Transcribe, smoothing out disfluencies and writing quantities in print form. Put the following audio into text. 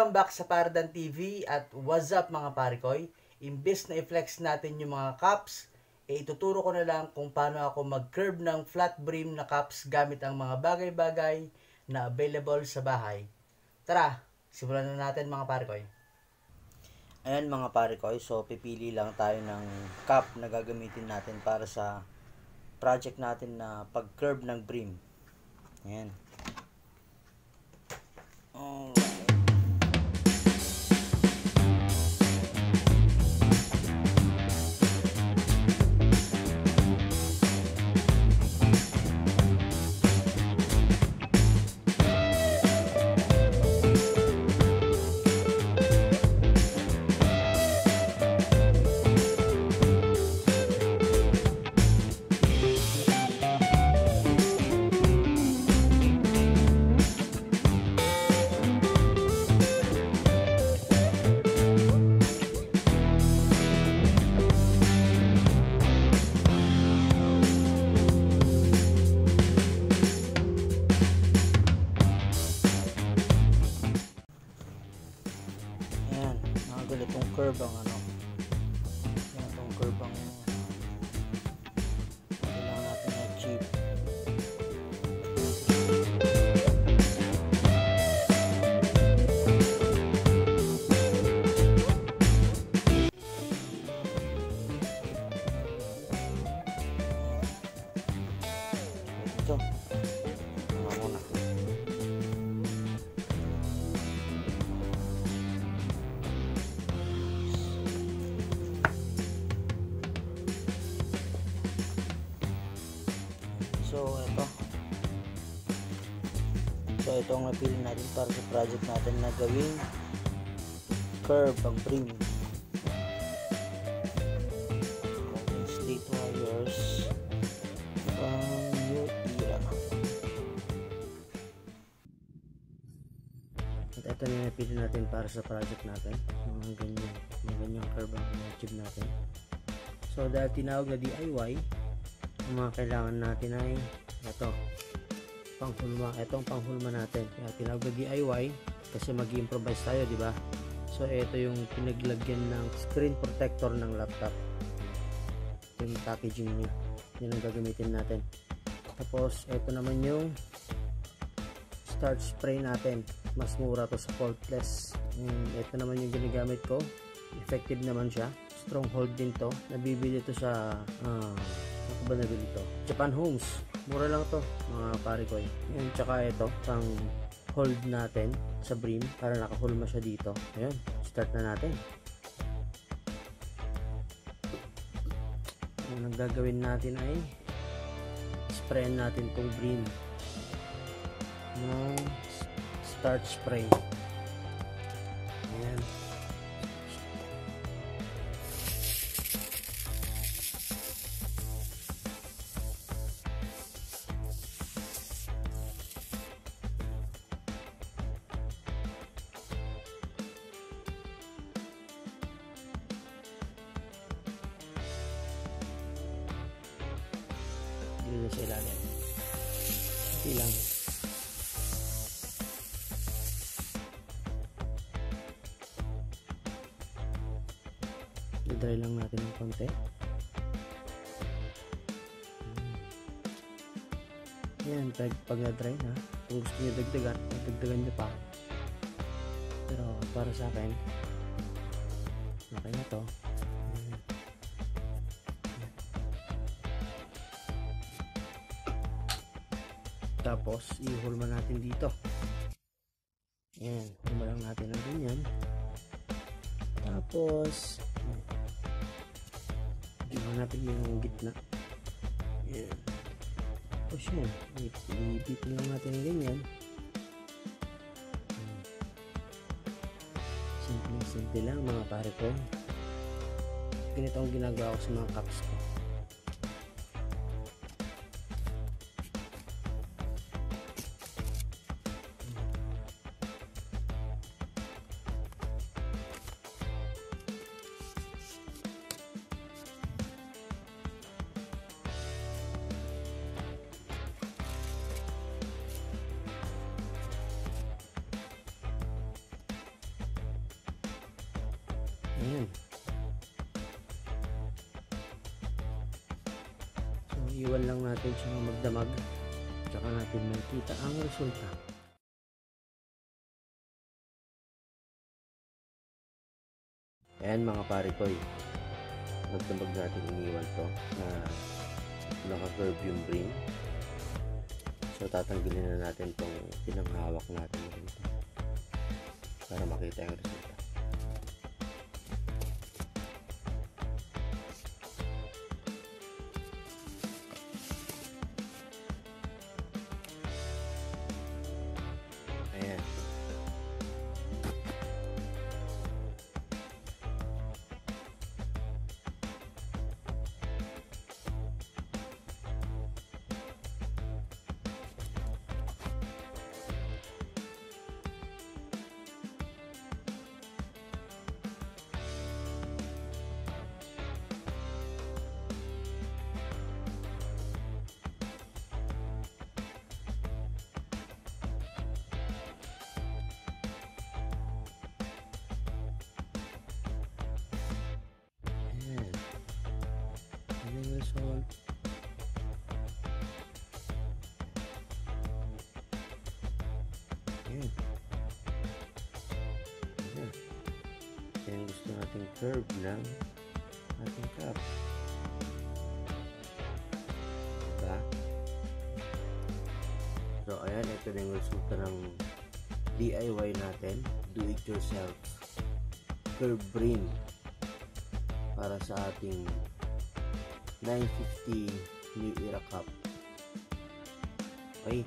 Welcome back sa Paradan TV at what's up mga parikoy? Imbes na i-flex natin yung mga cups, ituturo ko na lang kung paano ako mag-curve ng flat brim na cups gamit ang mga bagay-bagay na available sa bahay. Tara, simulan na natin mga parikoy. Ayan mga parikoy, so pipili lang tayo ng cup na gagamitin natin para sa project natin na pag-curve ng brim. Ayan. Ganitong curve ang ganitong curve ang kailangan natin i-achieve. Ito muna. So ito ang napili natin para sa project natin na gawing curve ang brim. Golden State Warriors from New Era. At ito na napili natin para sa project natin. Mga ganyan curve ang achieve natin. So dahil tinawag na DIY, ang mga kailangan natin ay ito, panghulma. Itong panghulma natin, kaya tinawag na DIY kasi mag-improvise tayo, di ba? So ito yung pinaglagyan ng screen protector ng laptop. Ito yung packaging niya, yun ang gagamitin natin. Tapos ito naman yung start spray natin, mas mura to sa faultless. Ito naman yung ginagamit ko, effective naman siya, stronghold din to, nabibili to sa ako ba nabili to? Japan Homes. Mura lang to mga parikoy. Yan, tsaka ito pang hold natin sa brim para nakahulma siya dito. Ayun, start na natin. Ang gagawin natin ay sprayan natin tong brim ng start spray. Ayan. Dito sa ilalim. Hindi lang. I-dry lang natin ng konti. Ayan, pag na-dry na, kung gusto nyo dagdagan nyo pa. Pero para sa akin, okay na to. Tapos ihulma natin dito. Ayan, hulma lang natin ng ganyan. Tapos hulma natin yung gitna. Ayan. Tapos yan, i-dip lang natin ng ganyan. Simple lang mga pare ko. Ganito ang ginagawa ko sa mga cups ko. Ayan. So, iwan lang natin siya magdamag. Tsaka natin makita ang resulta. Ayan mga pare ko, magdamag natin iniwan to na naka-curve yung brim. So tatanggalin na natin tong pinanghawak natin dito para makita yung resulta. Ayan. Result. Ayan. Ayan. Ayan, gusto nating curve ng ating cup. Diba? So ayan, ito na yung resulta ng DIY natin, do it yourself curve brim para sa ating 950 New Era Cup. Okay,